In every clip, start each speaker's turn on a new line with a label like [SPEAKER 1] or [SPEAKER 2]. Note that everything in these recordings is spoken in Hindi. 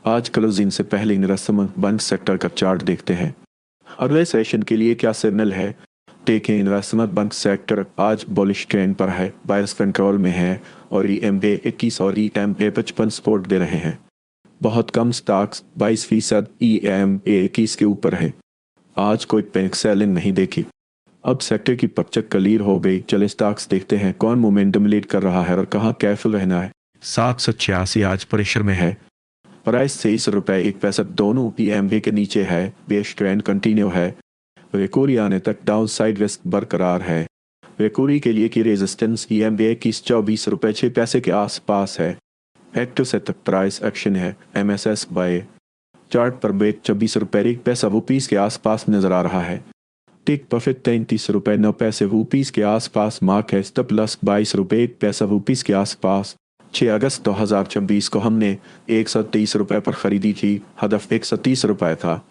[SPEAKER 1] आज क्लोजिंग से पहले इन्वेस्टमेंट बैंक सेक्टर का चार्ट देखते हैं। अगले सेशन के लिए क्या सिग्नल है देखें। इन्वेस्टमेंट बैंक सेक्टर आज बुलिश ट्रेंड पर है, बायर्स कंट्रोल में है और ईएमए 21 और ईएमए 55 सपोर्ट दे रहे हैं। बहुत कम स्टॉक्स 22%, ईएमए 21 के ऊपर है। आज कोई पैनिक सेलिंग नहीं देखी। अब सेक्टर की पिक्चर क्लियर हो गई। चले स्टॉक्स देखते हैं कौन मोमेंटम लीड कर रहा है और कहाँ केयरफुल रहना है। 786 आज प्रेशर में है। प्राइस ₹23.01 दोनों ईएमए के नीचे है। बेस ट्रेंड कंटिन्यू है। रिकवरी आने तक डाउन साइड रिस्क बरकरार है। रिकवरी के लिए की रेजिस्टेंस ईएमए की ₹24.06 के आसपास है। एक्टिव सेटअप प्राइस एक्शन है एमएसएस बाय। चार्ट पर ब्रेक ₹24.01 के आसपास नजर आ रहा है। टेक प्रॉफिट ₹33.09 के आसपास मार्क है। स्टॉप लॉस ₹22.01 के आसपास। 6 अगस्त 2024 को हमने ₹130 पर खरीदी थी। हदफ ₹130 था।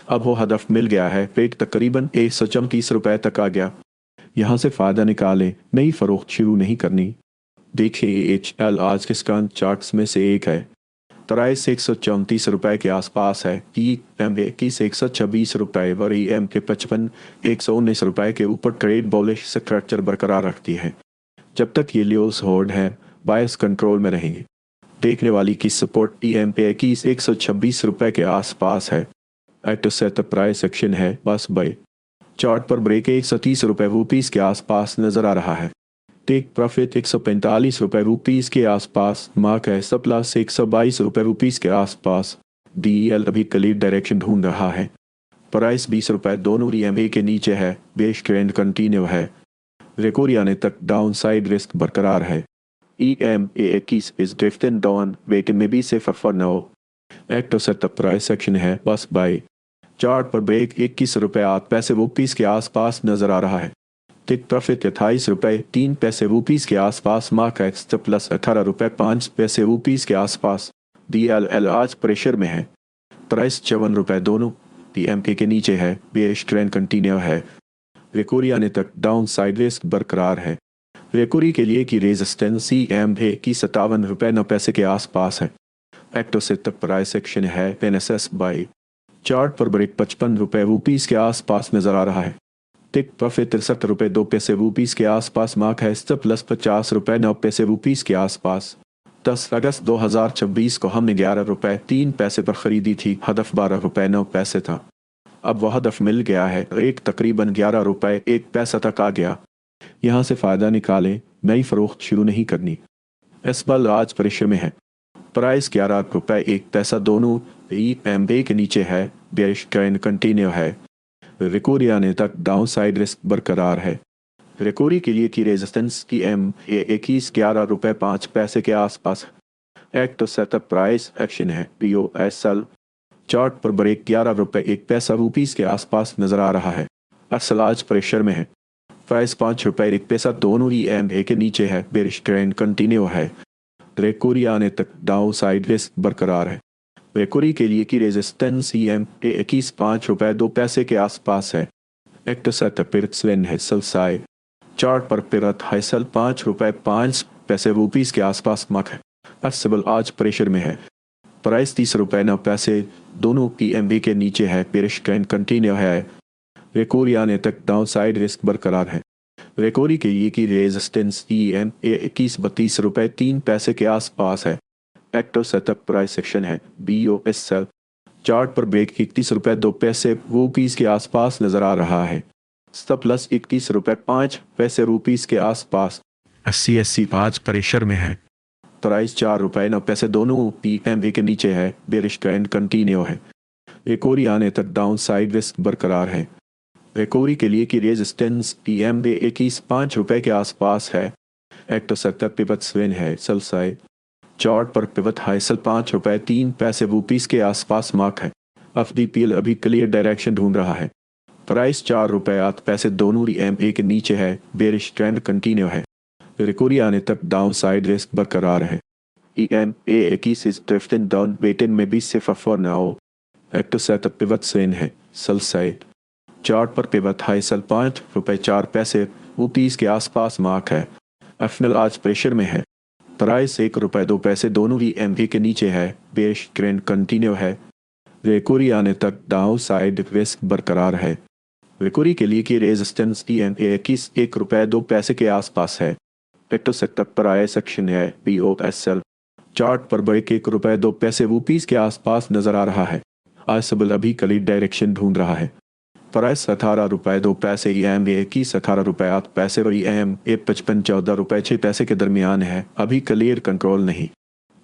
[SPEAKER 1] अब वो हदफ मिल गया है। रेट तकरीबन ₹134 तक आ गया। यहाँ से फायदा निकालें, नई फरोख्त शुरू नहीं करनी। देखिए HL आज के स्कैन चार्ट्स में से एक है। प्राइस ₹134 के आसपास है। ईएमए की ₹126 और ईएम के 55 ₹119 के ऊपर ट्रेड बुलिश स्ट्रक्चर बरकरार रखती है। जब तक ये लेवल्स होल्ड है, बायर्स कंट्रोल में रहेंगे। देखने वाली की सपोर्ट ईएमए की ₹126 के आसपास है। एक्टिव सेटअप प्राइस एक्शन है बस बाय। चार्ट पर ब्रेक ₹130 के आसपास नजर आ रहा है। टेक प्रॉफिट ₹145 के आसपास मार्क है। स्टॉप लॉस ₹122 के आसपास। डीएल अभी क्लियर डायरेक्शन ढूंढ रहा है। प्राइस ₹20 दोनों ईएमए के नीचे है। बेस ट्रेंड कंटिन्यू है। रिकवरी आने तक डाउन साइड रिस्क बरकरार है। EMA 21 is drifting down, waiting में be safe for now. Active setup price section है बस बाय। चार्ट पर ब्रेक ₹21.08 के आसपास नजर आ रहा है। टेक प्रॉफिट ₹28.03 के आसपास मार्क है। स्टॉप लॉस ₹18.05 के आसपास। डीएल आज प्रेशर में है। प्राइस ₹54 दोनों ईएमए के नीचे है। बेस ट्रेंड कंटिन्यू है। रिकवरी आने तक डाउन साइड रिस्क बरकरार है। रिकवरी के लिए की रेजिस्टेंस ईएमए की ₹57.09 के आसपास है। एक्टिव सेटअप प्राइस एक्शन है एनएसएस बाय। चार्ट पर ब्रेक ₹55 के आसपास नजर आ रहा है। टेक प्रॉफिट ₹63.02 के आसपास मार्क है। स्टॉप लॉस ₹50.09 के आसपास। 10 अगस्त 2026 को हमने ₹11.03 पर खरीदी थी। हदफ ₹12.09 था। अब वह हदफ मिल गया है। रेट तकरीबन ₹11.01 तक आ गया। यहाँ से फायदा निकालें, नई फरोख्त शुरू नहीं करनी। एसबल आज प्रेशर में है। प्राइस ₹11.01 दोनों ईएमए के नीचे है। बेरिश ट्रेंड कंटिन्यू है। रिकवरी आने तक डाउन साइड रिस्क बरकरार है। रिकवरी के लिए की रेजिस्टेंस की ईएमए 21 ₹11.05 के आसपास। एक्टिव सेटअप प्राइस एक्शन है POSL। चार्ट पर ब्रेक ₹11.01 के आसपास नजर आ रहा है। असल आज प्रेशर में है। प्राइस ₹5.01 दोनों ईएमए के नीचे है। बेरिश ट्रेंड कंटिन्यू है। रिकवरी आने तक डाउन साइड रिस्क बरकरार है। रिकवरी के लिए की रेजिस्टेंस ईएमए 21 ₹5.02 के आसपास है। एक्टिव सेटअप स्विन है सलसाई। चार्ट पर पिरत हाइसल ₹5.05 के आसपास मक है। असल आज प्रेशर में है। प्राइस ₹30.09 दोनों ईएमए के नीचे है। बेरिश ट्रेंड कंटिन्यू है। रिकवरी आने तक डाउन साइड रिस्क बरकरार है। रिकवरी के लिए की रेजिस्टेंस ईएमए 21-32.03 के आसपास है। एक्टिव सेटअप प्राइस सेक्शन है BOSL। चार्ट पर ब्रेक ₹21.02 के आसपास नजर आ रहा है। स्टॉप लॉस ₹21.05 के आसपास। 80 आज प्रेशर में है। प्राइस ₹4.09 दोनों ईएमए के नीचे है। बेरिश ट्रेंड कंटिन्यू है। रिकवरी आने तक डाउन साइड रिस्क बरकरार है। रिकवरी के लिए की रेजिस्टेंस ईएमए 21.05 के आसपास है। एक्टिव सेटअप पिवट स्विन है सेलसाइड। चार्ट पर पिवट हाइसल ₹5.03 के आसपास मार्क है। FDPL अभी क्लियर डायरेक्शन ढूंढ रहा है। प्राइस ₹4.08 दोनों ईएमए के नीचे है। बेरिश ट्रेंड कंटिन्यू है। रिकवरी आने तक डाउन साइड रिस्क बरकरार है। EMA 21 is drifting down, waiting में be safe for now. Active setup pivot swing है सेलसाइड। चार्ट पर पिवट हाइसल ₹5.04 के आसपास मार्क है। एफएनएल आज प्रेशर में है। प्राइस ₹1.02 दोनों EMA के नीचे है, बेश ट्रेंड कंटिन्यू है। रेकोरी आने तक डाउन साइड रिस्क बरकरार है। रेकोरी के लिए की रेजिस्टेंस EMA ₹1.02 के आसपास है। टेक्टो सेक्टर प्राइस एक्शन है POSL चार्ट पर ब्रेक ₹1.02 के आसपास नजर आ रहा है। आइसबल अभी कली डायरेक्शन ढूंढ रहा है। प्राइस ₹18.02 EMA ₹18.08 और EMA 55.14 के दरमियान है। अभी क्लियर कंट्रोल नहीं।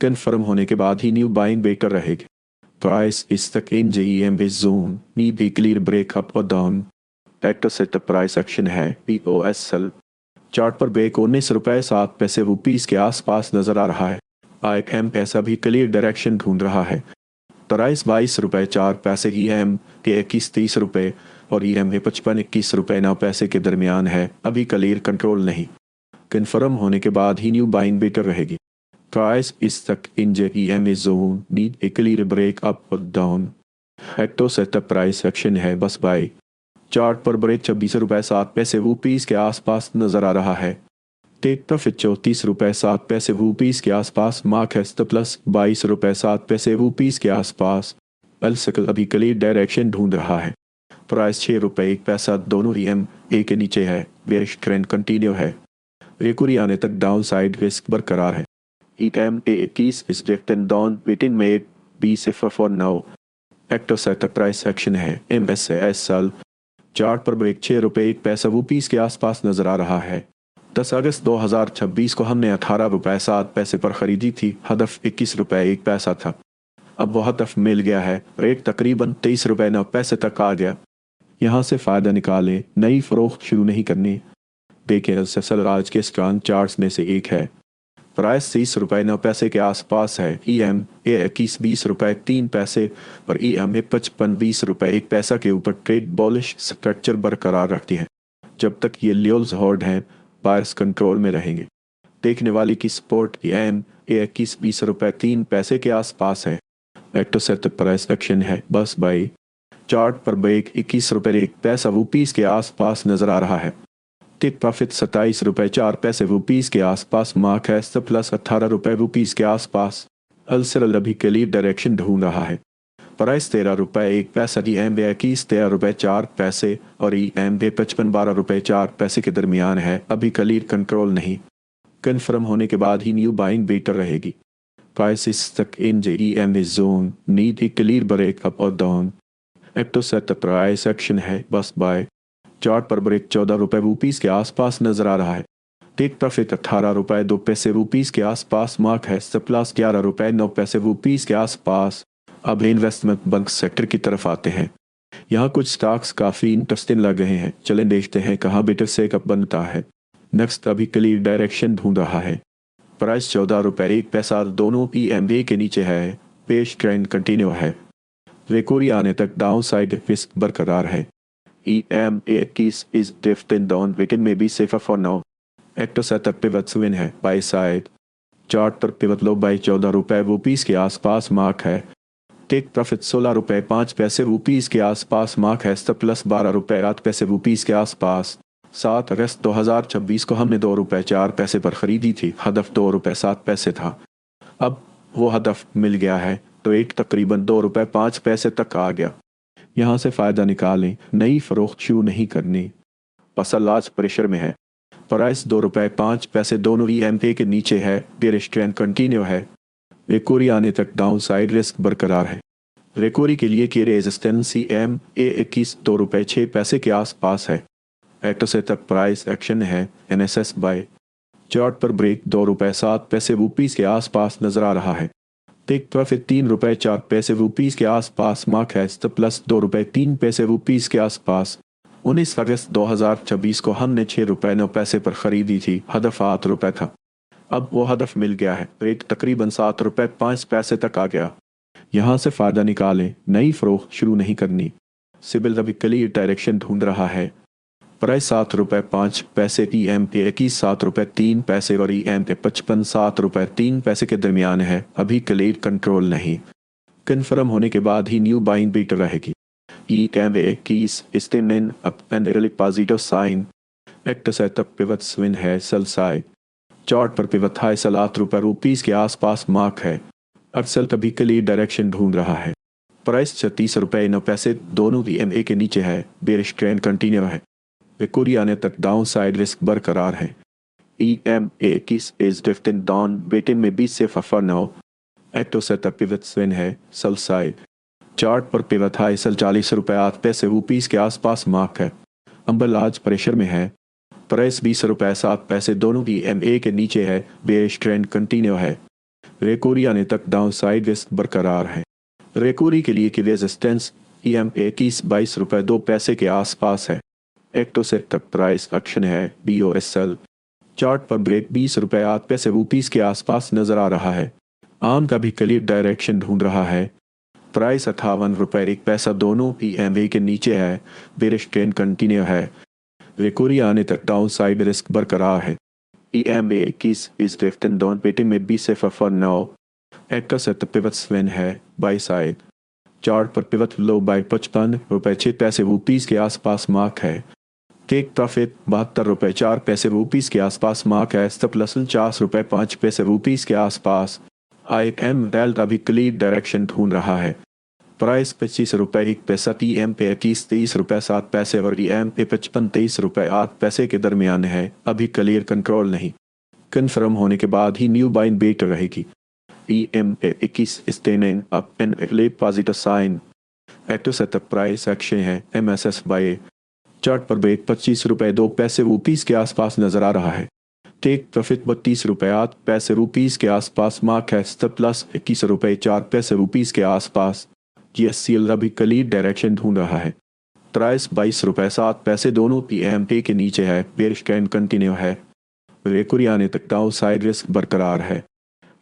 [SPEAKER 1] कन्फर्म होने के बाद ही न्यू बाइंग बेटर रहेगी। प्राइस इस तक इन EMA जोन नी भी क्लियर ब्रेक अप और डाउन। टेक्टो सेक्टर प्राइस एक्शन है POSL चार्ट पर ब्रेक ₹19.07 के आसपास नजर आ रहा है। IM ऐसा भी क्लियर डायरेक्शन ढूंढ रहा है। प्राइस ₹22.04 EMA ₹21.30 और EMA ₹55.21 के दरमियान है। अभी क्लियर कंट्रोल नहीं। कन्फर्म होने के बाद ही न्यू बाइंग बेटर रहेगी। प्राइस इस तक in EMA zone need a clear break up और डाउन। टेक्टो सेक्टर प्राइस एक्शन है बस बाय चार्ट पर ब्रेक ₹26.07 के आसपास नजर आ रहा है। टेक प्रॉफिट ₹34.07 के आसपास मार्क है प्लस ₹22.07 के आसपास। अल्सकल अभी क्लियर डायरेक्शन ढूंढ रहा है। प्राइस ₹6.01 दोनों EMA के नीचे है। बेरिश ट्रेंड कंटिन्यू है। रेकुरी आने तक डाउन साइड रिस्क बरकरार है। EMA 21 is drifting down within May be safer for now। Actor sector price action है MSCI चार्ट पर ब्रेक ₹6.01 के आसपास नजर आ रहा है। 10 अगस्त 2026 को हमने ₹18.07 पर खरीदी थी। हदफ ₹21.01 था। अब वो हदफ मिल गया है। रेट तकरीबन ₹23.09 तक आ गया। यहाँ से फ़ायदा निकालें। नई फ़रोख्त शुरू नहीं करनी। देखें एलएसएल आज के स्ट्रॉन्ग चार्ट्स में से एक है। प्राइस ₹30.09 के आसपास है। EMA 21.20 और EMA 55.20 के ऊपर ट्रेड बॉलिश स्ट्रक्चर बरकरार रखती है। जब तक ये लेवल्स होल्ड हैं, बायर्स कंट्रोल में रहेंगे। देखने वाली की सपोर्ट EMA 21.20 के आसपास है। एक्टो सेक्टर प्राइस एक्शन है बस बाई चार्ट पर ब्रेक ₹21.01 के आसपास नजर आ रहा है। टेक प्रॉफिट ₹27.04 के आसपास मार्क है प्लस ₹18 के आसपास। अल्सर अभी के लिए डायरेक्शन ढूंढ रहा है। प्राइस ₹13.01 EMA 21.04 और EMA 55.12 के दरमियान है। अभी क्लियर कंट्रोल नहीं। कन्फर्म होने के बाद ही न्यू बाइंग बेटर रहेगी। प्राइस इस तक in EMA zone need a clear break up और down. Active sector price action है बस बाय चार्ट पर ब्रेक ₹14 के आसपास नजर आ रहा है। टेक प्रॉफिट ₹18.02 के आसपास मार्क है प्लस ₹11.09 के आसपास। अब इन्वेस्टमेंट बैंक सेक्टर की तरफ आते हैं। यहाँ कुछ स्टॉक्स काफ़ी इंटरेस्टिंग लग रहे हैं। चलें देखते हैं कहाँ बेटर से कब बनता है। नेक्स्ट अभी क्लियर डायरेक्शन ढूंढ रहा है। प्राइस ₹14.01 दोनों EMA के नीचे है। पेश ट्रेंड कंटिन्यू है। रिकवरी आने तक डाउन साइड रिस्क बरकरार है। EMA 21 is drifting down weekend may be safer for now। Actor setup pivot swing है बाई साइड। चार्ट पर पिवट लो बाई ₹14 के आसपास मार्क है। टेक प्रॉफिट ₹16.05 के आसपास मार्क है प्लस ₹12.08 के आसपास। 7 अगस्त 2026 को हमने ₹2.04 पर खरीदी थी। हदफ ₹2.07 था। अब वो हदफ मिल गया है तो रेट तकरीबन ₹2.05 तक आ गया। यहाँ से फ़ायदा निकालें। नई फ़रोख्त शुरू नहीं करनी। पसल आज प्रेशर में है। प्राइस ₹2.05 दोनों EMA के नीचे है। बेरिश ट्रेंड कंटिन्यू है। रिकवरी आने तक डाउन साइड रिस्क बरकरार है। रिकवरी के लिए की रेजिस्टेंस EMA 21 ₹2.06 के आसपास है। एक्टर से तक प्राइस एक्शन है NSS बाय चार्ट पर ब्रेक ₹2.07 के आसपास नजर आ रहा है। टेक प्रॉफिट ₹3.04 के आसपास मार्क है प्लस ₹2.03 के आसपास। 19 अगस्त 2026 को हमने ₹6.09 पर खरीदी थी। हदफ ₹8 था। अब वो हदफ मिल गया है। रेट तकरीबन ₹7.05 तक आ गया। यहाँ से फ़ायदा निकालें। नई फ़रोख्त शुरू नहीं करनी। सिबिल अभी क्लियर डायरेक्शन ढूंढ रहा है। प्राइस ₹7.05 EMA 21 ₹7.03 और EMA 55 ₹7.03 के दरमियान है। अभी क्लियर कंट्रोल नहीं। कन्फर्म होने के बाद ही न्यू बाइंग बेटर रहेगी। EMA 21 is still in up and really positive sign। Actor setup pivot swing है सेल साइड। चार्ट पर पिवट हाई सेल ₹8 रुपीस के आसपास मार्क है। अर्सल तभी के लिए डायरेक्शन ढूंढ रहा है। प्राइस ₹36.09 दोनों EMA के नीचे है। बेरिश ट्रेंड कंटिन्यू है। रिकवरी आने तक डाउन साइड रिस्क बरकरार है। EMA किस इज ड्रिफ्टिंग डाउन वेटिंग में 20 से फफर now. Ecto setup pivot swing है सेल साइड। चार्ट पर पिवट हाई सेल ₹40.08 के आसपास मार्क है। अंबल आज प्रेशर में है। प्राइस ₹20.07 दोनों EMA के नीचे है। बेरिश ट्रेंड कंटिन्यू है। रिकवरी आने तक डाउन साइड रिस्क बरकरार है। रिकवरी के लिए की रेजिस्टेंस EMA ₹22.02 के आसपास है। एक्टो सेटअप प्राइस एक्शन है BOSL। चार्ट पर ब्रेक ₹20.08 के आसपास नजर आ रहा है। आम का भी क्लियर डायरेक्शन ढूंढ रहा है। प्राइस ₹58.01 दोनों EMA के नीचे है। बेरिश ट्रेंड कंटिन्यू है। रिकवरी आने तक डाउन साइड रिस्क बरकरार है। EMA किस इज ड्रिफ्टिंग डाउन वेटिंग में 20 से फफर now. Ecto setup pivot swing है बाई साइड। चार्ट पर पिवट लो बाई ₹55.06 के आसपास मार्क है। टेक प्रॉफिट ₹72.04 के आसपास मार्क है। स्टॉप लॉस ₹49.05 के आसपास। IM डेल्टा भी क्लियर डायरेक्शन ढूंढ रहा है। प्राइस ₹25.01 EMA ₹30.07 और EMA ₹55.23 के दरमियान है। अभी क्लियर कंट्रोल नहीं। कन्फर्म होने के बाद ही न्यू बाइंग बेटर रहेगी। EMA 21 standing up and let positive sign. Active setup price action है MSS बाय। चार्ट पर ब्रेक ₹25.02 के आसपास नजर आ रहा है। टेक प्रॉफिट ₹32.08 के आसपास मार्क है। स्टॉप लॉस ₹21.04 के आसपास। GSCL अभी क्लियर डायरेक्शन ढूंढ रहा है। प्राइस ₹22.07 दोनों EMA के नीचे है। बेरिश ट्रेंड कंटिन्यू है। रिकवरी आने तक डाउन साइड रिस्क बरकरार है।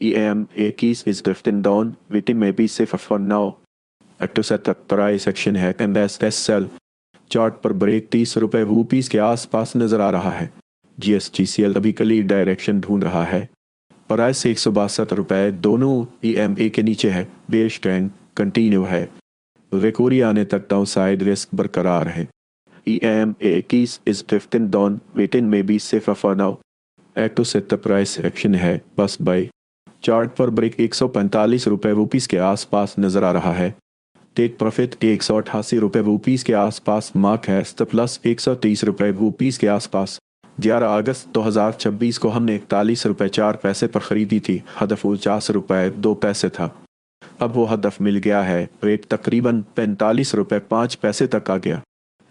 [SPEAKER 1] EMA keys is drifting down, waiting maybe safer for now. Active setup price action है MSSL। चार्ट पर ब्रेक ₹30 के आसपास नजर आ रहा है। GSGCL अभी क्लियर डायरेक्शन ढूंढ रहा है। प्राइस ₹162 दोनों EMA के नीचे है। बेरिश ट्रेंड कंटिन्यू है। रिकवरी आने तक डाउन साइड रिस्क बरकरार है। EMA keys is drifting down, waiting maybe safer for now. Active setup price action है बस बाय। चार्ट पर ब्रेक ₹145 के आसपास नजर आ रहा है। टेक प्रॉफिट ₹188 के आसपास मार्क है। स्टॉप लॉस ₹130 के आसपास। 11 अगस्त 2026 को हमने ₹41.04 पर खरीदी थी। हदफ ₹49.02 था। अब वो हदफ मिल गया है। रेट तकरीबन ₹45.05 तक आ गया।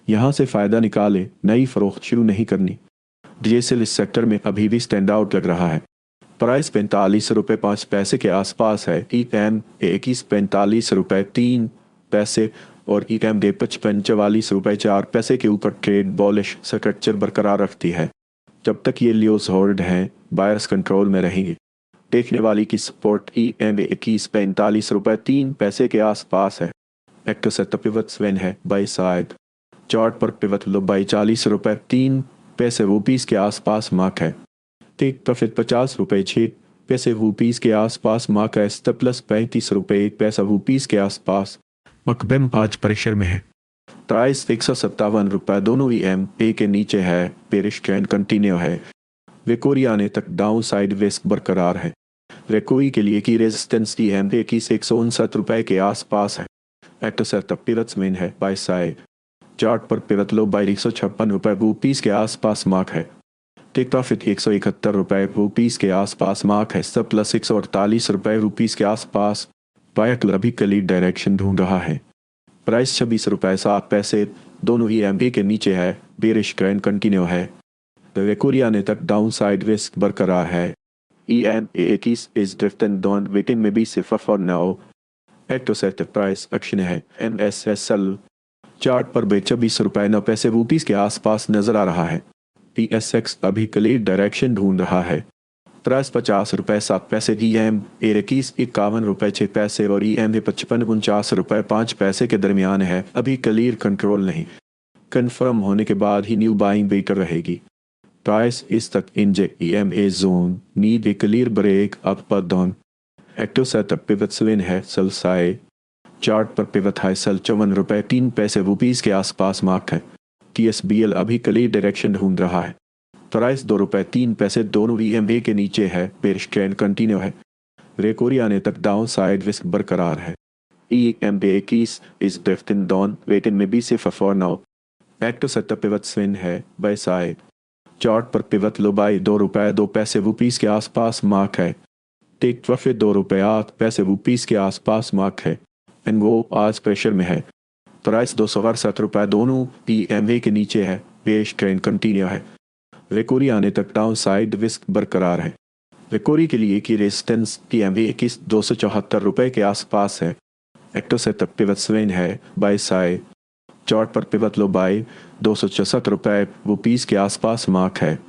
[SPEAKER 1] यहाँ से फायदा निकाले, नई फरोख्त शुरू नहीं करनी। DSL इस सेक्टर में अभी भी स्टैंड आउट लग रहा है। प्राइस ₹45.05 के आसपास है। EMA ₹45.03 और EMA ₹55.44 के ऊपर ट्रेड बॉलिश स्ट्रक्चर बरकरार रखती है। जब तक ये लियोस होल्ड हैं, बायर्स कंट्रोल में रहेंगे। देखने वाली की सपोर्ट EMA ₹45.03 के आसपास है। एक्टिव सेटअप पिवट स्विन है बाई साइड। चार्ट पर पिवट लो बाई ₹40.03 के आसपास मार्क है। टेक प्रॉफिट ₹50.06 के आसपास मार्क है। स्टॉप लॉस ₹35.01 के आसपास। मकबम आज प्रेशर में है। प्राइस ₹157 दोनों EMA के नीचे है। बेरिश ट्रेंड कंटिन्यू है। रिकवरी आने तक डाउन साइड रिस्क बरकरार है। रिकवरी के लिए की रेजिस्टेंस EMA की ₹159 के आसपास है। एक्टिव सेटअप पिवट स्विन है बाय साइड। चार्ट पर पिवट लो बाई ₹156 के आसपास मार्क है। टेक प्रॉफिट ₹171 के आसपास मार्क है। स्टॉप लॉस ₹148 के आसपास। बायर अभी क्लियर डायरेक्शन ढूंढ रहा है। प्राइस ₹26.07 दोनों EMA के नीचे है। बेरिश ट्रेंड कंटिन्यू है। रिकवरी आने तक डाउन साइड रिस्क बरकरार है। EMA is drifting down, waiting maybe safer for now. Active setup price action है MSSL। चार्ट पर ₹26.09 के आसपास नजर आ रहा है। TSX अभी क्लियर डायरेक्शन ढूंढ रहा है। प्राइस ₹50.07 EMA ₹51.06 और EMA ₹55.49 के दरमियान है। अभी क्लियर कंट्रोल नहीं। कंफर्म होने के बाद ही न्यू बाइंग बेटर रहेगी। प्राइस इस तक इंजेक्ट EMA zone need a clear break up पर down. Active setup pivot swing है सेल साइड। चार्ट पर पिवट हाई सेल ₹54.03 के आसपास मार्क है। TSBL अभी क्लियर डायरेक्शन ढूंढ रहा है। प्राइस ₹2.03 दोनों EMA के नीचे है, बेरिश ट्रेंड कंटिन्यू है। रेकोरी आने तक डाउन साइड रिस्क बरकरार है। EMA 21 is drifting down, waiting में बी से for now. Back to setup pivot swing है बाय साइड। चार्ट पर पिवट लो बाय ₹2.02 के आसपास मार्क है। टेक प्रॉफिट ₹2.08 के आसपास मार्क है। एंड वो आज प्रेशर में है। प्राइस ₹268 दोनों EMA के नीचे है, बेरिश ट्रेंड कंटिन्यू है। रेकोरी आने तक डाउन साइड रिस्क बरकरार है। रेकोरी के लिए की रेजिस्टेंस EMA 21 ₹274 के आसपास है। एक्टो सेटअप पिवट स्विंग है बाय साइड। चार्ट पर पिवट लो बाय ₹266 के आसपास मार्क है।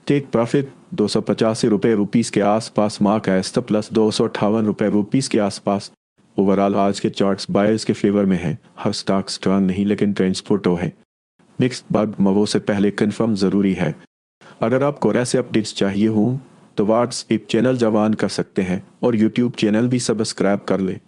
[SPEAKER 1] टेक प्रॉफिट ₹285 के आसपास मार्क है। स्टॉप लॉस ₹258 के आसपास। ओवरऑल आज के चार्ट्स बायर्स के फेवर में है। हर स्टॉक स्ट्रांग नहीं, लेकिन ट्रांसपोर्टो है। मिक्स्ड बग मवो से पहले कंफर्म जरूरी है। अगर आपको ऐसे अपडेट्स चाहिए हों तो व्हाट्सएप चैनल जवान कर सकते हैं और यूट्यूब चैनल भी सब्सक्राइब कर ले।